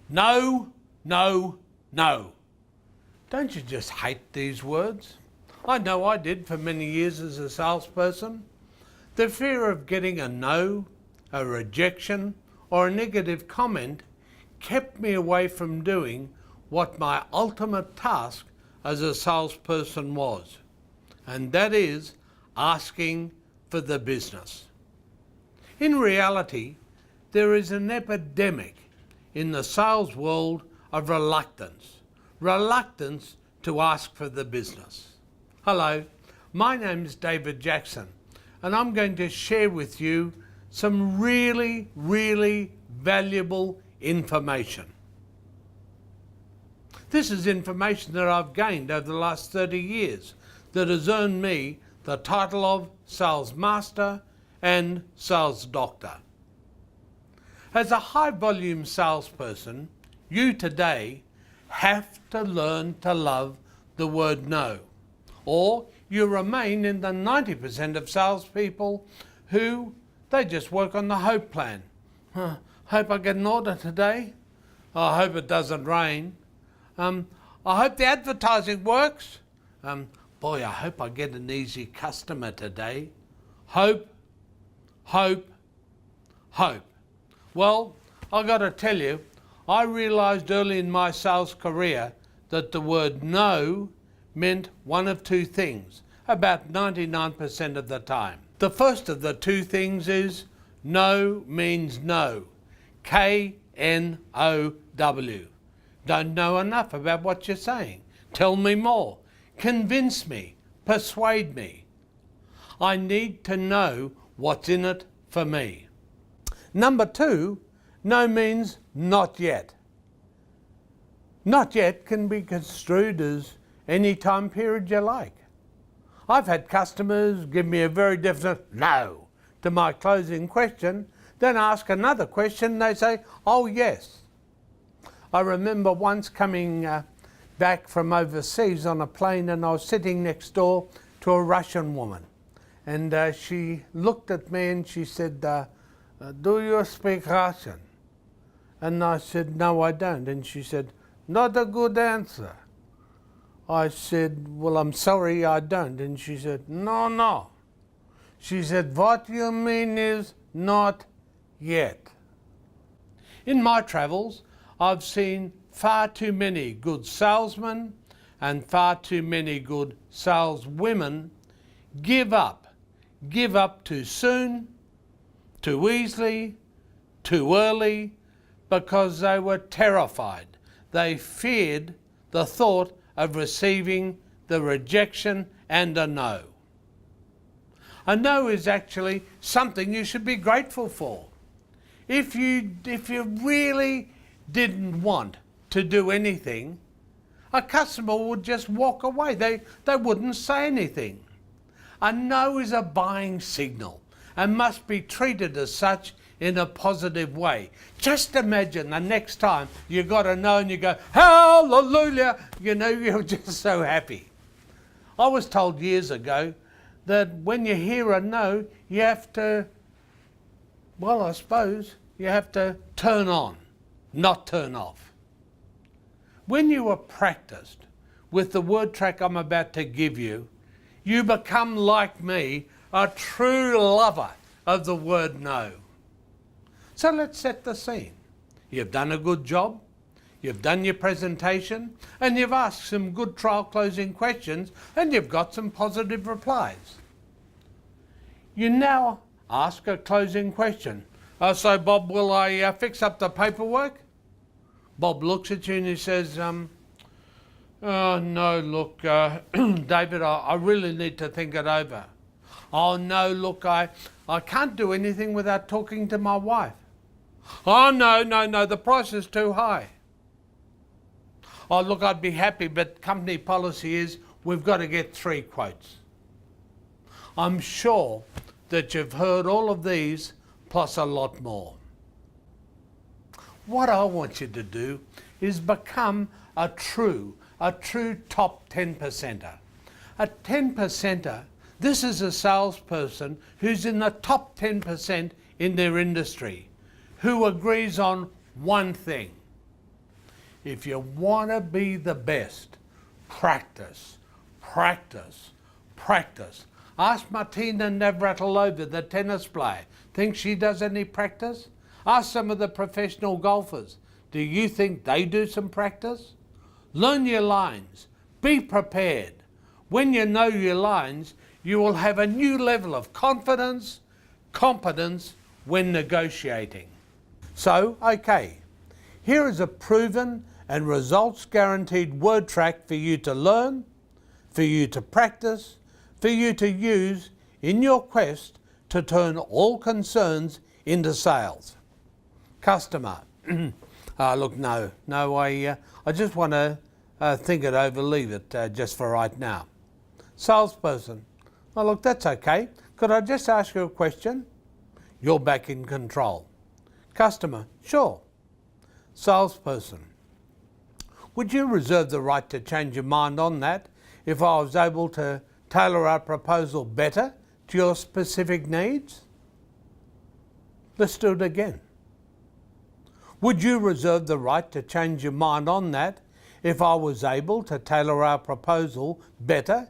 No, no, no. Don't you just hate these words? I know I did for many years as a salesperson. The fear of getting a no, a rejection, or a negative comment kept me away from doing what my ultimate task as a salesperson was, and that is asking for the business. In reality, there is an epidemic in the sales world of reluctance to ask for the business. Hello, my name is David Jackson, and I'm going to share with you some really, really valuable information. This is information that I've gained over the last 30 years that has earned me the title of Sales Master and Sales Doctor. As a high volume salesperson, you today have to learn to love the word no, or you remain in the 90% of salespeople who they just work on the hope plan. Hope I get an order today. I hope it doesn't rain. I hope the advertising works. Boy, I hope I get an easy customer today. Hope, hope, hope. Well, I got to tell you, I realized early in my sales career that the word no meant one of two things, about 99% of the time. The first of the two things is no means no. K-N-O-W. Don't know enough about what you're saying. Tell me more. Convince me. Persuade me. I need to know what's in it for me. Number two, no means not yet. Not yet can be construed as any time period you like. I've had customers give me a very definite no to my closing question, then ask another question and they say, oh yes. I remember once coming back from overseas on a plane, and I was sitting next door to a Russian woman, and she looked at me and she said, do you speak Russian? And I said, no, I don't. And she said, not a good answer. I said, well, I'm sorry, I don't. And she said, no, no. She said, what you mean is not yet. In my travels, I've seen far too many good salesmen and far too many good saleswomen give up too soon, too easily, too early, because they were terrified. They feared the thought of receiving the rejection and a no. A no is actually something you should be grateful for. If you really didn't want to do anything, a customer would just walk away. They wouldn't say anything. A no is a buying signal and must be treated as such in a positive way. Just imagine the next time you got a no and you go, hallelujah, you know, you're just so happy. I was told years ago that when you hear a no, you have to, well, I suppose you have to turn on, not turn off. When you are practiced with the word track I'm about to give you, you become, like me, a true lover of the word no. So let's set the scene. You've done a good job, you've done your presentation, and you've asked some good trial closing questions, and you've got some positive replies. You now ask a closing question. So Bob, will I fix up the paperwork? Bob looks at you and he says, oh no, look, David, I really need to think it over. Oh no, look, I can't do anything without talking to my wife. Oh no, the price is too high. Oh look, I'd be happy, but company policy is we've got to get 3 quotes. I'm sure that you've heard all of these plus a lot more. What I want you to do is become a true top 10%er. A 10%er, this is a salesperson who's in the top 10% in their industry, who agrees on one thing. If you want to be the best, practice, practice, practice. Ask Martina Navratilova, the tennis player. Think she does any practice? Ask some of the professional golfers. Do you think they do some practice? Learn your lines. Be prepared. When you know your lines, you will have a new level of confidence, competence when negotiating. So, okay, here is a proven and results guaranteed word track for you to learn, for you to practice, for you to use in your quest to turn all concerns into sales. Customer. Look, no, I just want to think it over, leave it just for right now. Salesperson. Oh, look, that's okay. Could I just ask you a question? You're back in control. Customer. Sure. Salesperson. Would you reserve the right to change your mind on that if I was able to tailor our proposal better to your specific needs? Let's do it again. Would you reserve the right to change your mind on that if I was able to tailor our proposal better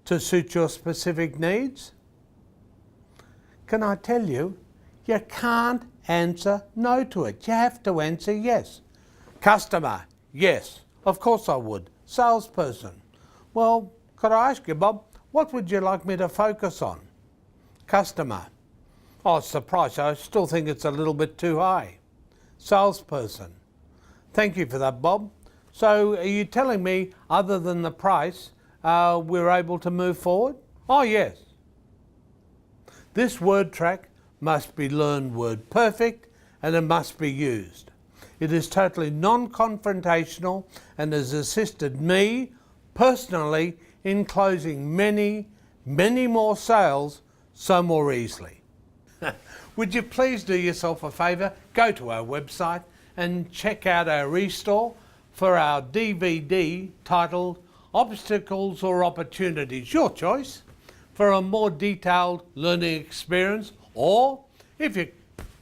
to suit your specific needs? Can I tell you, you can't answer no to it. You have to answer yes. Customer. Yes, of course I would. Salesperson. Well, could I ask you, Bob, what would you like me to focus on? Customer. Oh, it's the price. I still think it's a little bit too high. Salesperson. Thank you for that, Bob. So are you telling me, other than the price, we're able to move forward? Oh, yes. This word track must be learned word perfect, and it must be used. It is totally non-confrontational and has assisted me personally in closing many, many more sales so more easily. Would you please do yourself a favour, go to our website and check out our e-store for our DVD titled Obstacles or Opportunities, your choice, for a more detailed learning experience, or if you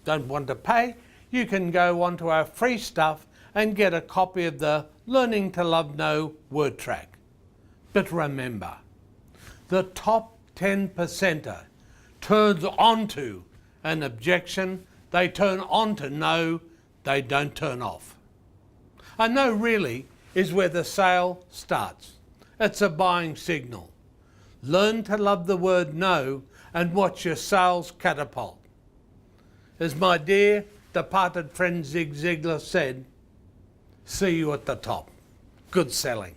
don't want to pay, you can go onto our free stuff and get a copy of the Learning to Love Know word track. But remember, the top 10%er turns onto an objection, they turn on to no, they don't turn off. A no really is where the sale starts. It's a buying signal. Learn to love the word no and watch your sales catapult. As my dear departed friend Zig Ziglar said, see you at the top. Good selling.